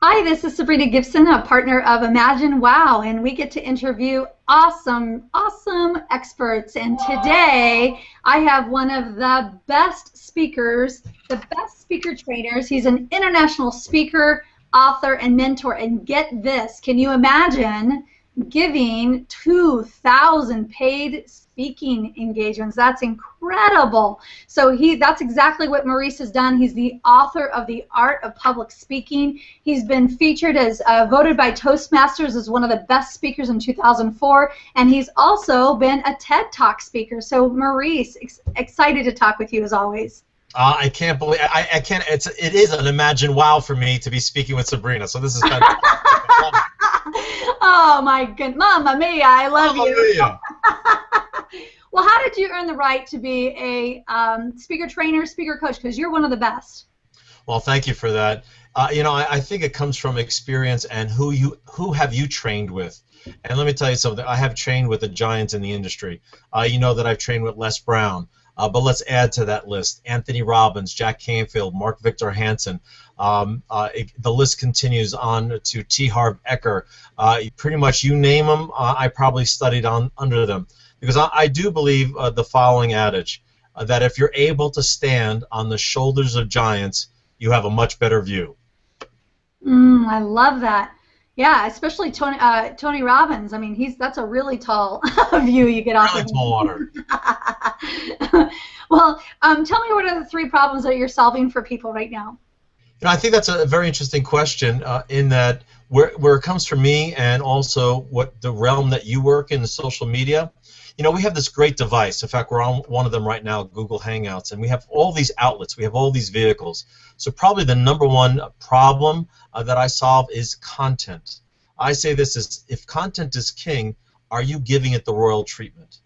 Hi, this is Sabrina Gibson, a partner of Imagine Wow, and we get to interview awesome experts. And today I have one of the best speakers, the best speaker trainers. He's an international speaker, author, and mentor. And get this, can you imagine giving 2,000 paid speaking engagements? That's incredible. So that's exactly what Maurice has done. He's the author of The Art of Public Speaking. He's been featured as voted by Toastmasters as one of the best speakers in 2004, and he's also been a TED Talk speaker. So Maurice, excited to talk with you as always. I can't believe I can't. It is an Imagine Wow for me to be speaking with Sabrina. So this is fantastic. Oh my goodness, Mamma Mia! I love Mamma you. Mia. Well, how did you earn the right to be a speaker trainer, speaker coach? Because you're one of the best. Well, thank you for that. You know, I think it comes from experience and who have you trained with. And let me tell you something. I have trained with the giants in the industry. You know that I've trained with Les Brown. But let's add to that list: Anthony Robbins, Jack Canfield, Mark Victor Hansen. The list continues on to T. Harv Eker. Pretty much you name them, I probably studied under them. Because I do believe the following adage, that if you're able to stand on the shoulders of giants, you have a much better view. I love that. Yeah, especially Tony Robbins. I mean, that's a really tall view you get off. Really tall order. Well, tell me, what are the 3 problems that you're solving for people right now? You know, I think that's a very interesting question in that where it comes from me, and also what the realm that you work in, the social media. You know, we have this great device. In fact, we're on one of them right now, Google Hangouts, and we have all these outlets. We have all these vehicles. So probably the #1 problem that I solve is content. I say this is, if content is king, are you giving it the royal treatment?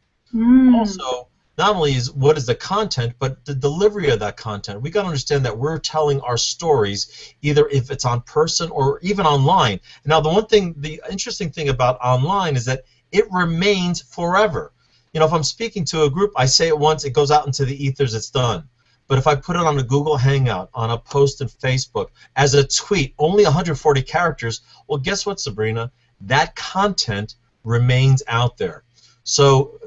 Also, not only what is the content, but the delivery of that content. We got to understand that we're telling our stories, either if it's on person or even online. Now, the interesting thing about online is that it remains forever. You know, if I'm speaking to a group, I say it once, it goes out into the ethers, it's done. But if I put it on a Google Hangout, on a post in Facebook, as a tweet, only 140 characters, well, guess what, Sabrina? That content remains out there. So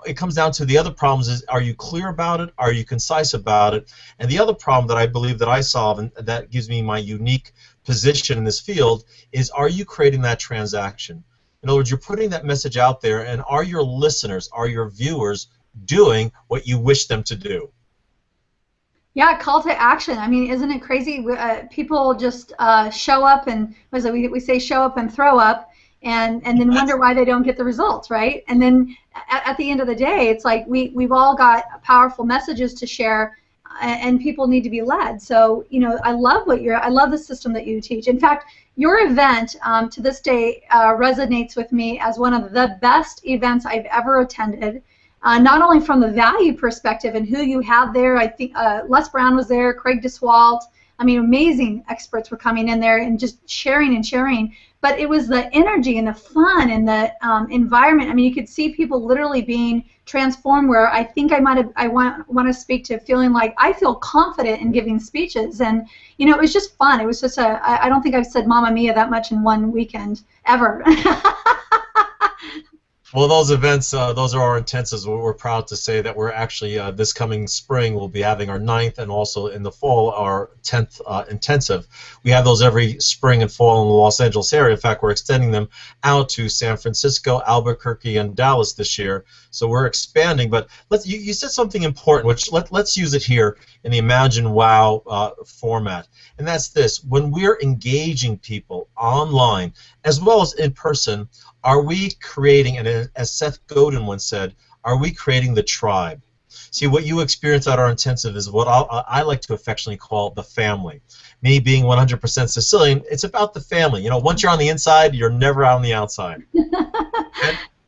it comes down to the other problems is, are you clear about it? Are you concise about it? And the other problem that I believe that I solve, and that gives me my unique position in this field, is, are you creating that transaction? In other words, you're putting that message out there, and are your listeners, are your viewers doing what you wish them to do? Yeah, call to action. I mean, isn't it crazy? People just show up and, what is it, we say show up and throw up, and then wonder why they don't get the results, right? And then at the end of the day, it's like we've all got powerful messages to share, and people need to be led. So, you know, I love the system that you teach. In fact, your event to this day resonates with me as one of the best events I've ever attended. Not only from the value perspective and who you had there. I think Les Brown was there, Craig DeSwalt. I mean, amazing experts were coming in there and just sharing and sharing. But it was the energy and the fun and the environment. I mean, you could see people literally being transformed. Where I think I want to speak to feeling like I feel confident in giving speeches, and you know, it was just fun. It was just I don't think I've said "Mamma Mia" that much in one weekend ever. Well, those events, those are our intensives. We're proud to say that we're actually, this coming spring, we'll be having our 9th, and also in the fall, our 10th intensive. We have those every spring and fall in the Los Angeles area. In fact, we're extending them out to San Francisco, Albuquerque, and Dallas this year. So we're expanding. But you said something important, which let's use it here in the Imagine Wow format. And that's this: when we're engaging people online, as well as in person, are we creating, and as Seth Godin once said, are we creating the tribe? See, what you experience at our intensive is what I like to affectionately call the family. Me being 100% Sicilian, it's about the family. You know, once you're on the inside, you're never out on the outside.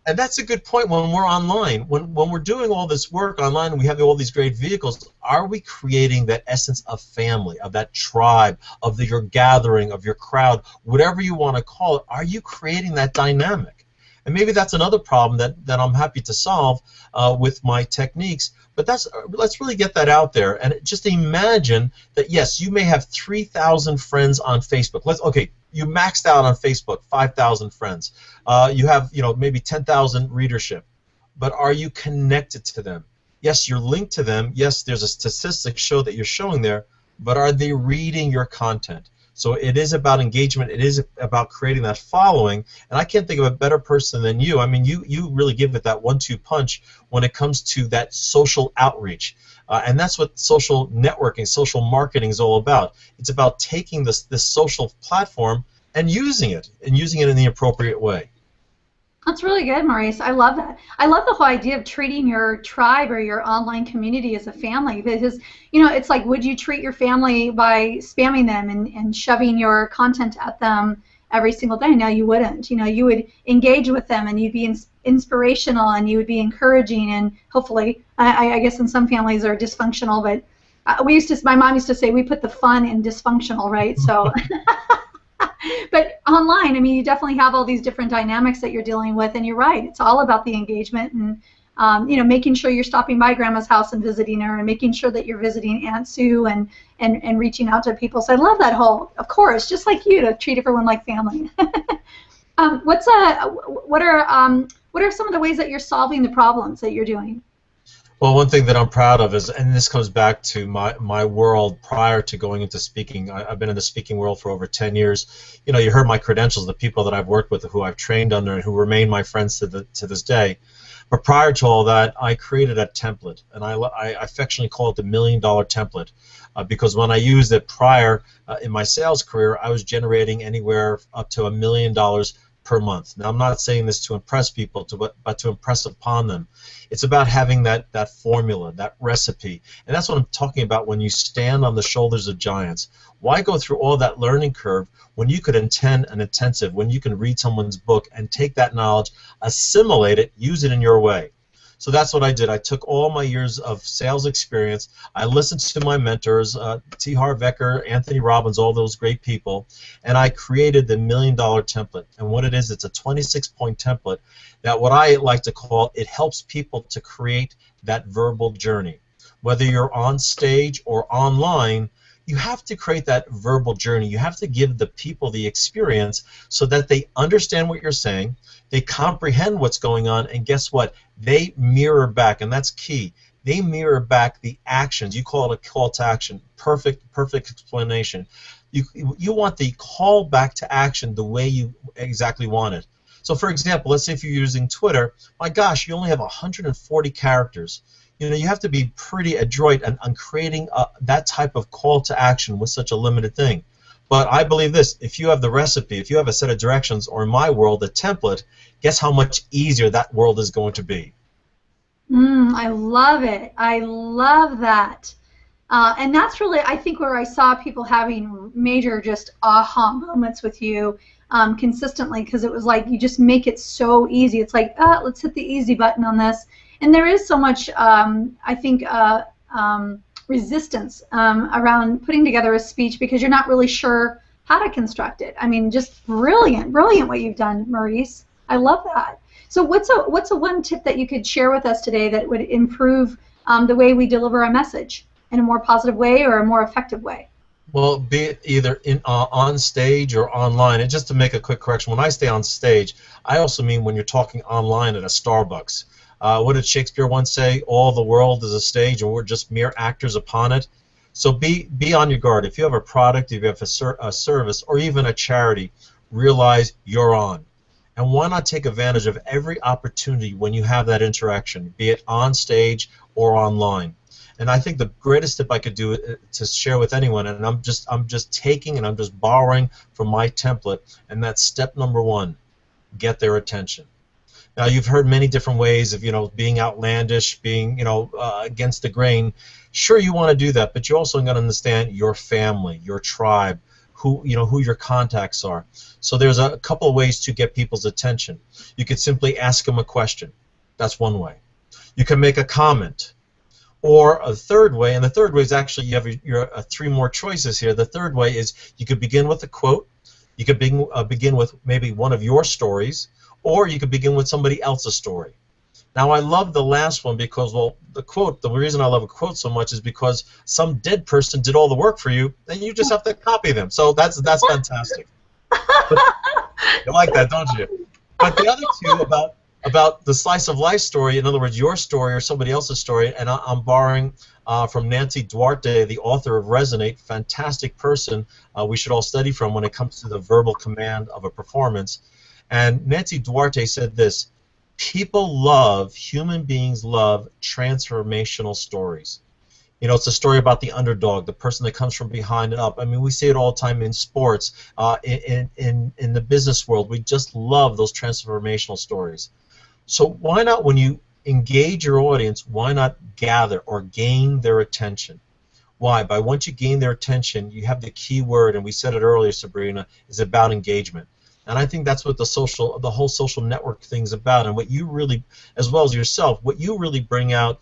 And that's a good point when we're online. When we're doing all this work online and we have all these great vehicles, are we creating that essence of family, of that tribe, of your gathering, of your crowd, whatever you want to call it? Are you creating that dynamic? And maybe that's another problem that I'm happy to solve with my techniques. But let's really get that out there. And just imagine that, yes, you may have 3,000 friends on Facebook. Okay, you maxed out on Facebook, 5,000 friends. You have, maybe 10,000 readership. But are you connected to them? Yes, you're linked to them. Yes, there's a statistic show that you're showing there. But are they reading your content? So it is about engagement. It is about creating that following. And I can't think of a better person than you. I mean, you really give it that 1-2 punch when it comes to that social outreach. And that's what social networking, social marketing is all about. It's about taking this social platform and using it in the appropriate way. That's really good, Maurice. I love that. I love the whole idea of treating your tribe or your online community as a family, because, it's like, would you treat your family by spamming them and shoving your content at them every single day? No, you wouldn't. You would engage with them, and you'd be inspirational, and you would be encouraging, and hopefully, I guess in some families are dysfunctional, but my mom used to say we put the fun in dysfunctional, right? So. But online, I mean, you definitely have all these different dynamics that you're dealing with, and you're right. It's all about the engagement and, making sure you're stopping by Grandma's house and visiting her, and making sure that you're visiting Aunt Sue and reaching out to people. So I love that whole, of course, just like you, to treat everyone like family. What are some of the ways that you're solving the problems that you're doing? Well, one thing that I'm proud of is, and this comes back to my world prior to going into speaking. I've been in the speaking world for over 10 years. You heard my credentials, the people that I've worked with, who I've trained under, and who remain my friends to this day. But prior to all that, I created a template, and I affectionately call it the $1 million template, because when I used it prior in my sales career, I was generating anywhere up to $1 million per month. Now, I'm not saying this to impress people, but to impress upon them. It's about having that formula, that recipe. And that's what I'm talking about when you stand on the shoulders of giants. Why go through all that learning curve when you could attend an intensive, when you can read someone's book and take that knowledge, assimilate it, use it in your way? So that's what I did. I took all my years of sales experience. I listened to my mentors, T. Harv Eker, Anthony Robbins, all those great people, and I created the $1 million template. And what it is, it's a 26-point template that, what I like to call, it helps people to create that verbal journey. Whether you're on stage or online, you have to create that verbal journey. You have to give the people the experience so that they understand what you're saying, they comprehend what's going on, and guess what? They mirror back, and that's key. They mirror back the actions. You call it a call to action. Perfect explanation. You want the call back to action the way you exactly want it. So, for example, let's say if you're using Twitter, my gosh, you only have 140 characters. You have to be pretty adroit on creating that type of call to action with such a limited thing. But I believe this: if you have the recipe, if you have a set of directions, or in my world, a template, guess how much easier that world is going to be. I love it. I love that. And that's really, I think, where I saw people having major just aha moments with you consistently, because it was like you just make it so easy. It's like, let's hit the easy button on this. And there is so much, I think, resistance around putting together a speech because you're not really sure how to construct it. I mean, just brilliant what you've done, Maurice. I love that. So what's a one tip that you could share with us today that would improve the way we deliver a message in a more positive way or a more effective way? Well, be it either on stage or online. And just to make a quick correction, when I say on stage, I also mean when you're talking online at a Starbucks. What did Shakespeare once say? All the world is a stage, and we're just mere actors upon it. So be on your guard. If you have a product, if you have a service, or even a charity, realize you're on. And why not take advantage of every opportunity when you have that interaction, be it on stage or online? And I think the greatest tip I could do to share with anyone, and I'm just taking and I'm just borrowing from my template, and that's step number one: get their attention. Now, you've heard many different ways of being outlandish, being against the grain. Sure, you want to do that, but you also got to understand your family, your tribe, who your contacts are. So there's a couple of ways to get people's attention. You could simply ask them a question. That's one way. You can make a comment. Or a third way, and the third way is actually you have three more choices here. The third way is you could begin with a quote. You could begin with maybe one of your stories, or you could begin with somebody else's story. Now, I love the last one because, well, the reason I love a quote so much is because some dead person did all the work for you, and you just have to copy them. So that's fantastic. But you like that, don't you? But the other two about the slice of life story, in other words, your story or somebody else's story, and I'm borrowing from Nancy Duarte, the author of Resonate, fantastic person we should all study from when it comes to the verbal command of a performance. And Nancy Duarte said this: human beings love transformational stories. You know, it's a story about the underdog, the person that comes from behind and up. I mean, we see it all the time in sports, in the business world. We just love those transformational stories. So why not, when you engage your audience, why not gather or gain their attention? Why? By once you gain their attention, you have the key word, and we said it earlier, Sabrina, is about engagement. And I think that's what the whole social network thing's about. And what you really, as well as yourself, what you really bring out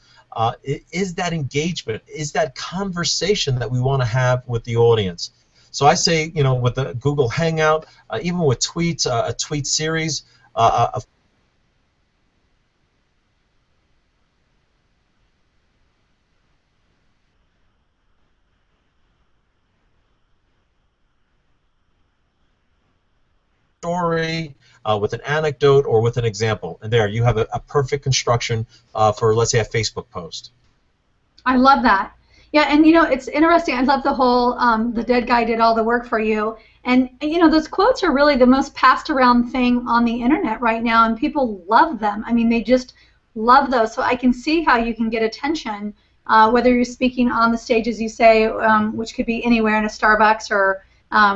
is that engagement, is that conversation that we want to have with the audience. So I say, you know, with the Google Hangout, even with tweets, a tweet series, a story, with an anecdote, or with an example. And there, you have a perfect construction for, let's say, a Facebook post. I love that. Yeah, and you know, it's interesting. I love the whole the dead guy did all the work for you. And you know, those quotes are really the most passed around thing on the internet right now, and people love them. I mean, they just love those. So I can see how you can get attention, whether you're speaking on the stage, as you say, which could be anywhere in a Starbucks or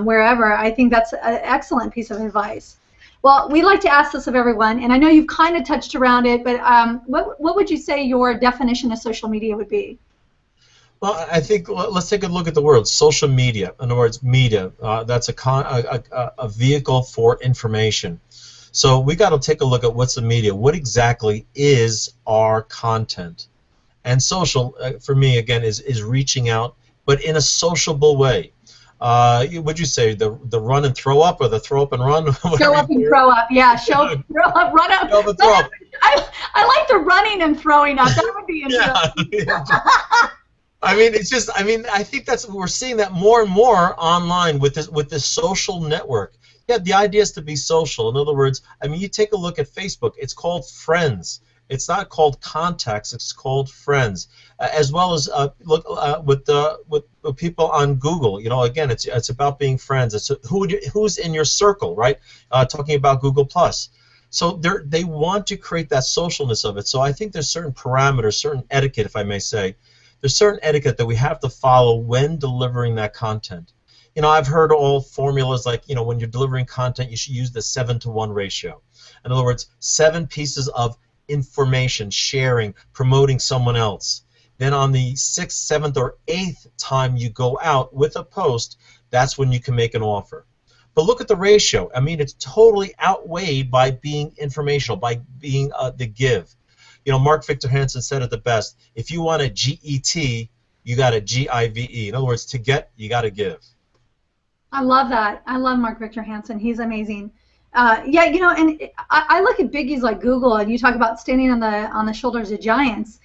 wherever. I think that's an excellent piece of advice. Well, we like to ask this of everyone, and I know you've kind of touched around it, but what would you say your definition of social media would be? Well, I think let's take a look at the word social media. In other words, media. That's a vehicle for information. So we got to take a look at what's the media. What exactly is our content? And social, for me, again, is reaching out, but in a sociable way. Would you say the run and throw up, or the throw up and run? Show up and throw up, yeah. Throw up, run up. Show up and throw up. I like the running and throwing up. That would be interesting. Yeah. I mean, it's just. I mean, I think we're seeing that more and more online with this social network. Yeah, the idea is to be social. In other words, I mean, you take a look at Facebook. It's called friends. It's not called contacts. It's called friends, as well as look with people on Google. You know, again, it's about being friends. It's who's in your circle, right? Talking about Google Plus. So they want to create that socialness of it. So I think there's certain parameters, certain etiquette, if I may say. There's certain etiquette that we have to follow when delivering that content. You know, I've heard all formulas like, you know, when you're delivering content, you should use the 7-to-1 ratio. In other words, 7 pieces of information, sharing, promoting someone else. Then on the 6th, 7th, or 8th time you go out with a post, that's when you can make an offer. But look at the ratio. I mean, it's totally outweighed by being informational, by being the give. You know, Mark Victor Hansen said it the best. If you want a GET, you got a GIVE. In other words, to get, you got to give. I love that. I love Mark Victor Hansen. He's amazing. Yeah, you know, and I look at biggies like Google, and you talk about standing on the shoulders of giants.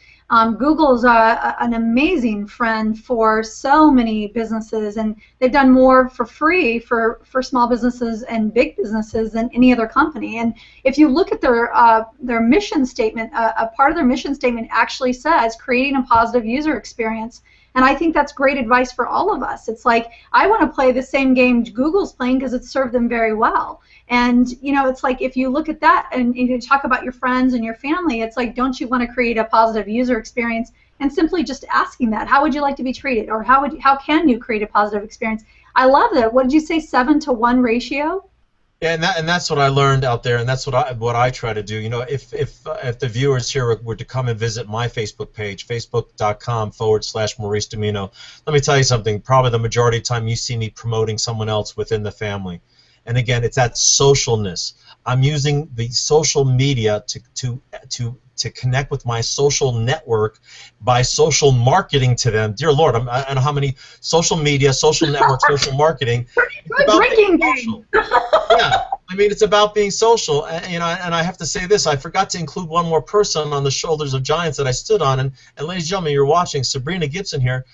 Google's an amazing friend for so many businesses, and they've done more for free for small businesses and big businesses than any other company. And if you look at their mission statement, a part of their mission statement actually says creating a positive user experience. And I think that's great advice for all of us. It's like, I want to play the same game Google's playing because it's served them very well. And, you know, it's like, if you look at that and you talk about your friends and your family, it's like, don't you want to create a positive user experience? And simply just asking that, how would you like to be treated? Or how can you create a positive experience? I love that. What did you say, 7-to-1 ratio? Yeah, and that's what I learned out there, and that's what I try to do. You know, if the viewers here were to come and visit my Facebook page, facebook.com/Maurice Domino, let me tell you something. Probably the majority of the time you see me promoting someone else within the family. And again, it's that socialness. I'm using the social media to connect with my social network by social marketing to them. Dear Lord, I don't know how many social media, social network, social marketing. Good drinking game. Yeah, I mean, it's about being social, and, and I have to say this: I forgot to include one more person on the shoulders of giants that I stood on. And ladies and gentlemen, you're watching Sabrina Gibson here.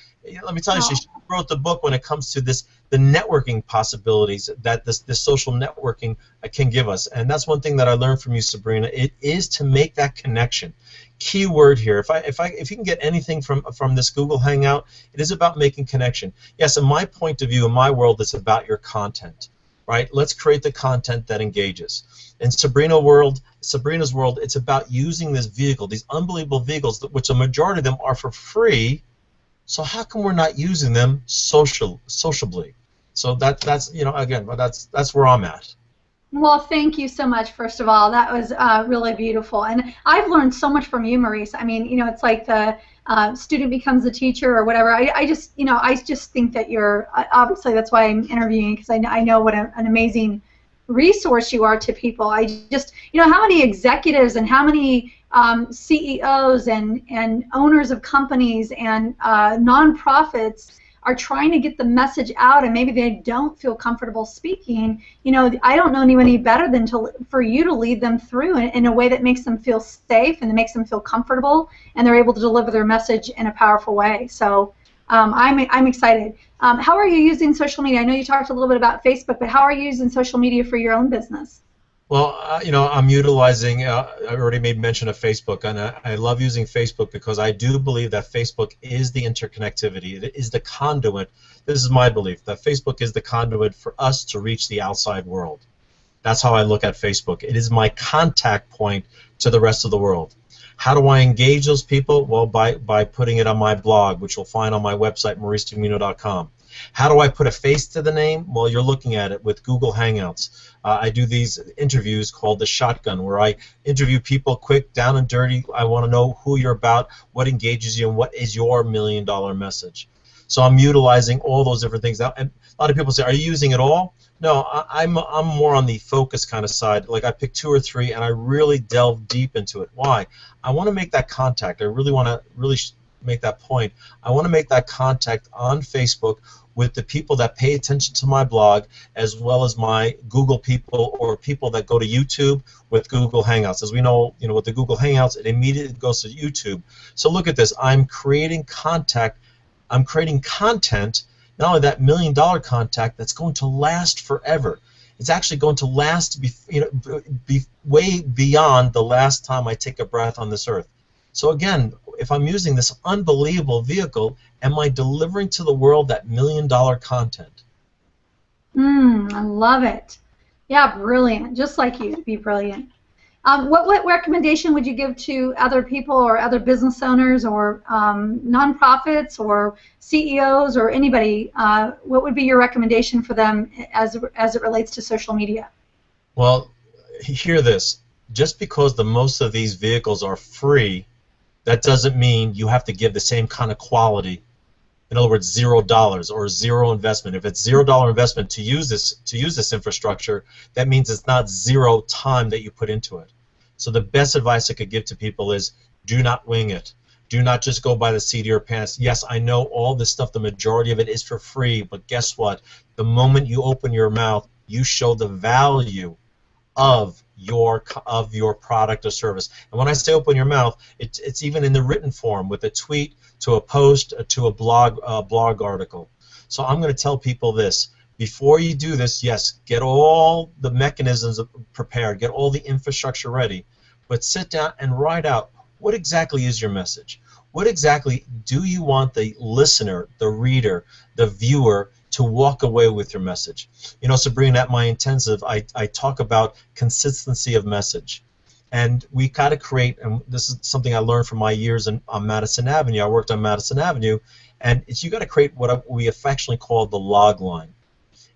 Let me tell you, she Oh. wrote the book when it comes to the networking possibilities that this social networking can give us. And that's one thing that I learned from you, Sabrina. It is to make that connection. Key word here. If you can get anything from this Google Hangout, it is about making connection. Yes, in my point of view, in my world, it's about your content. Right? Let's create the content that engages. In Sabrina's world, it's about using this vehicle, these unbelievable vehicles, which a majority of them are for free. So how come we're not using them sociably? So that's again, that's where I'm at. Well, thank you so much, first of all. That was really beautiful. And I've learned so much from you, Maurice. I mean, it's like the student becomes the teacher or whatever. I just think that you're, obviously that's why I'm interviewing, because I know what an amazing resource you are to people. I just, how many executives and how many CEOs and owners of companies and nonprofits are trying to get the message out, and maybe they don't feel comfortable speaking. I don't know anybody better than for you to lead them through in a way that makes them feel safe and that makes them feel comfortable, and they're able to deliver their message in a powerful way. So I'm excited. How are you using social media? I know you talked a little bit about Facebook, but how are you using social media for your own business? Well, I'm utilizing, I already made mention of Facebook, and I love using Facebook because I do believe that Facebook is the interconnectivity. It is the conduit. This is my belief, that Facebook is the conduit for us to reach the outside world. That's how I look at Facebook. It is my contact point to the rest of the world. How do I engage those people? Well, by putting it on my blog, which you'll find on my website, mauricedumino.com. How do I put a face to the name? Well, you're looking at it with Google Hangouts. I do these interviews called The Shotgun, where I interview people quick, down and dirty. I want to know who you're about, what engages you, and what is your million-dollar message. So I'm utilizing all those different things. Now, and a lot of people say, are you using it all? No, I'm more on the focus kind of side. Like I pick 2 or 3, and I really delve deep into it. Why? I want to make that contact. I really want to make that point. I want to make that contact on Facebook with the people that pay attention to my blog, as well as my Google people or people that go to YouTube with Google Hangouts. As we know, with the Google Hangouts, it immediately goes to YouTube. So look at this. I'm creating content, not only that million-dollar contact, that's going to last forever. It's actually going to last way beyond the last time I take a breath on this earth. So again, if I'm using this unbelievable vehicle, am I delivering to the world that million-dollar content? I love it. Yeah, brilliant. Just like you, be brilliant. What recommendation would you give to other people or other business owners or nonprofits or CEOs or anybody? What would be your recommendation for them as it relates to social media? Well, hear this. Just because most of these vehicles are free, that doesn't mean you have to give the same kind of quality. In other words, $0 or zero investment. If it's $0 investment to use this infrastructure, that means it's not zero time that you put into it. So the best advice I could give to people is do not wing it. Do not just go by the seat of your pants. Yes, I know all this stuff, the majority of it is for free, but guess what? The moment you open your mouth, you show the value of your product or service. And when I say open your mouth, it's even in the written form, with a tweet to a post to a blog article. So I'm going to tell people this. Before you do this, yes, get all the mechanisms prepared, get all the infrastructure ready, but sit down and write out what exactly is your message. What exactly do you want the listener, the reader, the viewer to walk away with your message? Sabrina, at my intensive, I talk about consistency of message. And we got to create, and this is something I learned from my years on Madison Avenue. I worked on Madison Avenue, and you got to create what we affectionately call the log line.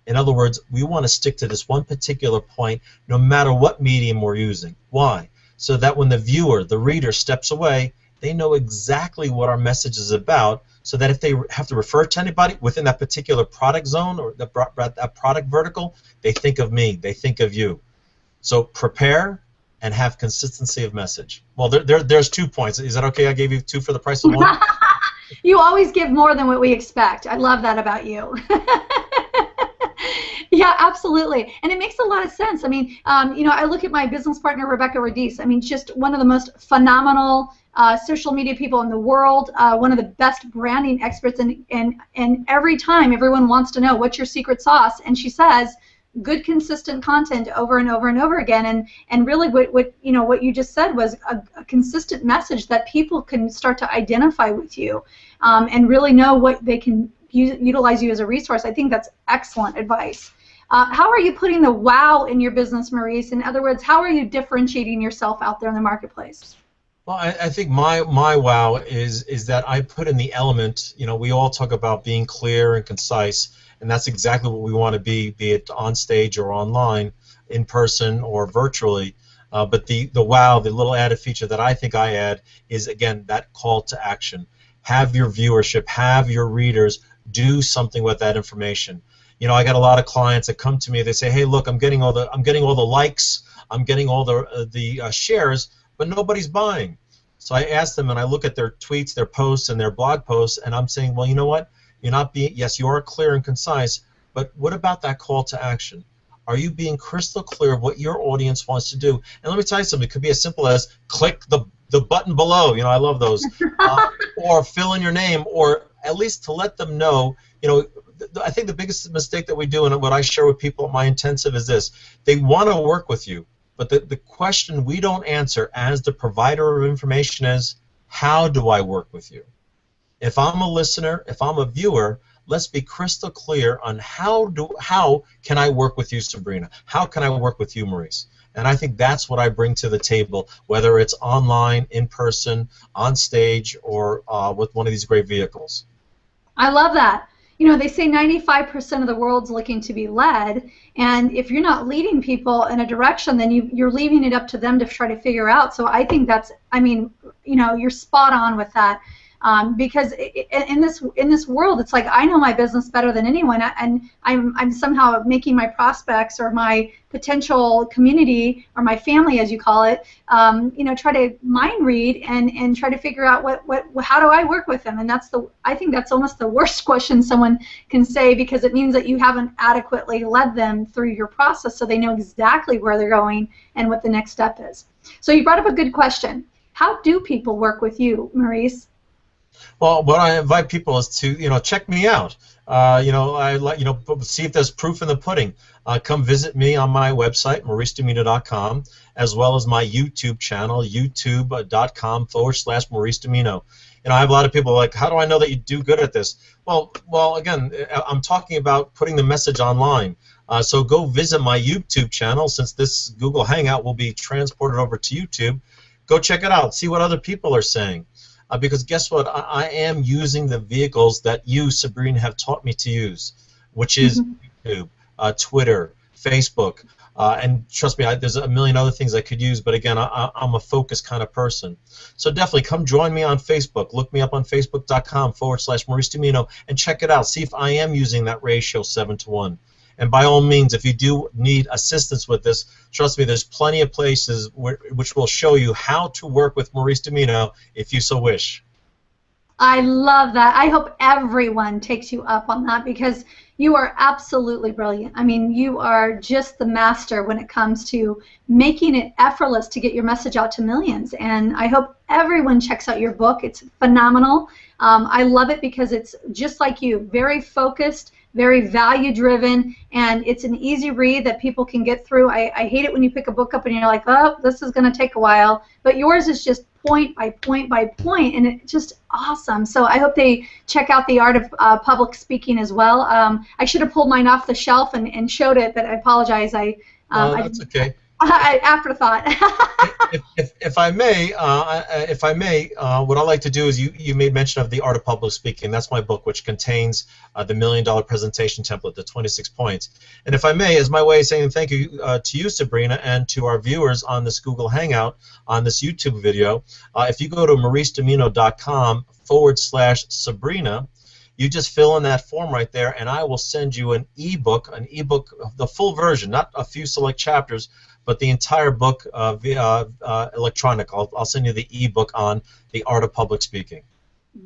In other words, we want to stick to this one particular point no matter what medium we're using. Why? So that when the viewer, the reader, steps away, they know exactly what our message is about, so that if they have to refer to anybody within that particular product zone or that product vertical, they think of me, they think of you. So prepare and have consistency of message. Well, there's 2 points. Is that okay? I gave you 2 for the price of 1? You always give more than what we expect. I love that about you. Yeah, absolutely. And it makes a lot of sense. I mean, I look at my business partner, Rebecca Radice. I mean, just one of the most phenomenal social media people in the world, one of the best branding experts. And every time everyone wants to know, what's your secret sauce? And she says, good, consistent content over and over and over again. And really what you just said was a consistent message that people can start to identify with you and really know what they can utilize you as a resource. I think that's excellent advice. How are you putting the wow in your business, Maurice? In other words, how are you differentiating yourself out there in the marketplace? Well, I think my wow is that I put in the element. We all talk about being clear and concise, and that's exactly what we want to be it on stage or online, in person or virtually. But the wow, the little added feature that I think I add is, again, that call to action. Have your viewership, have your readers do something with that information. I got a lot of clients that come to me. They say, "Hey, look, I'm getting all the likes, I'm getting all the shares, but nobody's buying." So I ask them, and I look at their tweets, their posts, and their blog posts, and I'm saying, well, you know what? You're not being, yes, you are clear and concise, but what about that call to action? Are you being crystal clear of what your audience wants to do? And let me tell you something. It could be as simple as click the button below. I love those. Or fill in your name, or at least to let them know. I think the biggest mistake that we do, and what I share with people at my intensive, is this: they want to work with you, but the question we don't answer as the provider of information is, how do I work with you? If I'm a listener, if I'm a viewer, let's be crystal clear on how can I work with you, Sabrina? How can I work with you, Maurice? And I think that's what I bring to the table, whether it's online, in person, on stage, or with one of these great vehicles. I love that. They say 95% of the world's looking to be led, and if you're not leading people in a direction, then you're leaving it up to them to try to figure out. So I think you're spot on with that. Because in this world, it's like I know my business better than anyone, and I'm somehow making my prospects or my potential community or my family, as you call it, try to mind read and try to figure out how do I work with them, and I think that's almost the worst question someone can say, because it means that you haven't adequately led them through your process so they know exactly where they're going and what the next step is. So you brought up a good question. How do people work with you, Maurice? Well, what I invite people is to, check me out. See if there's proof in the pudding. Come visit me on my website, mauricedumino.com, as well as my YouTube channel, youtube.com/Maurice Dumino. I have a lot of people like, how do I know that you do good at this? Well, again, I'm talking about putting the message online. So go visit my YouTube channel. Since this Google Hangout will be transported over to YouTube, go check it out. See what other people are saying. Because guess what? I am using the vehicles that you, Sabrina, have taught me to use, which is YouTube, Twitter, Facebook, and trust me, there's a million other things I could use, but again, I'm a focused kind of person. So definitely come join me on Facebook. Look me up on facebook.com/Maurice Dumino and check it out. See if I am using that ratio 7:1. And by all means, if you do need assistance with this, trust me, there's plenty of places which will show you how to work with Maurice Dumino if you so wish. I love that. I hope everyone takes you up on that, because you are absolutely brilliant. I mean, you are just the master when it comes to making it effortless to get your message out to millions. And I hope everyone checks out your book. It's phenomenal. I love it because it's just like you, very focused, very value-driven, and it's an easy read that people can get through. I hate it when you pick a book up and you're like, oh, this is going to take a while, but yours is just point by point by point, and it's just awesome. So I hope they check out The Art of Public Speaking as well. I should have pulled mine off the shelf and showed it, but I apologize. That's okay. Afterthought. if I may, what I like to do is you made mention of The Art of Public Speaking. That's my book, which contains the $1 Million Presentation Template, the 26 points. And if I may, as my way of saying thank you to you, Sabrina, and to our viewers on this Google Hangout, on this YouTube video, if you go to mauricedumino.com/Sabrina, you just fill in that form right there, and I will send you an ebook, the full version, not a few select chapters, but the entire book via electronic. I'll send you the ebook on The Art of Public Speaking.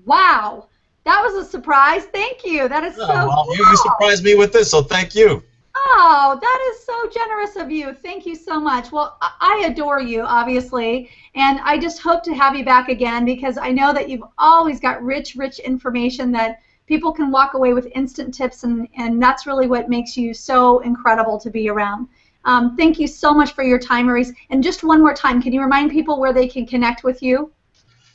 Wow, that was a surprise. Thank you. That is so well, cool. You surprised me with this, so thank you. Oh, Oh, that is so generous of you. Thank you so much. Well, I adore you, obviously, and I just hope to have you back again because I know that you've always got rich, rich information that people can walk away with instant tips, and that's really what makes you so incredible to be around. Thank you so much for your time, Maurice. And just one more time, can you remind people where they can connect with you?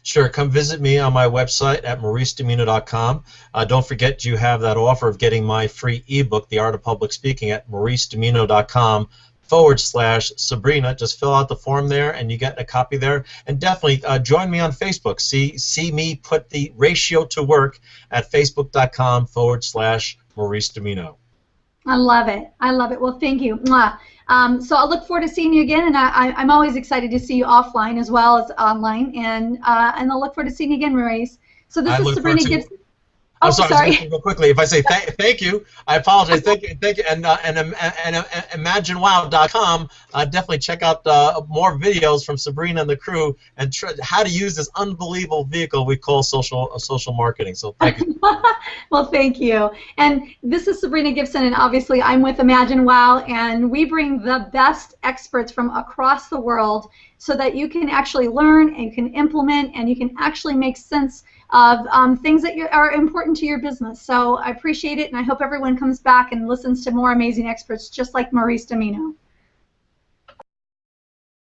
Sure, come visit me on my website at mauricedemino.com. Don't forget you have that offer of getting my free ebook, The Art of Public Speaking, at mauricedemino.com/Sabrina. Just fill out the form there and you get a copy there. And definitely join me on Facebook. See me put the ratio to work at facebook.com/Maurice Demino. I love it. I love it. Well, thank you. Mwah. So I'll look forward to seeing you again, and I'm always excited to see you offline as well as online, and I'll look forward to seeing you again, Maurice. So this is Sabrina Gibson. I'm sorry. I was going to go quickly. If I say thank you, I apologize. Thank you, and ImagineWow.com. Definitely check out more videos from Sabrina and the crew and how to use this unbelievable vehicle we call social marketing. So thank you. Well, thank you. And this is Sabrina Gibson, and obviously I'm with Imagine Wow, and we bring the best experts from across the world so that you can actually learn and you can implement and you can actually make sense of things that are important to your business. So I appreciate it, and I hope everyone comes back and listens to more amazing experts just like Maurice Demino.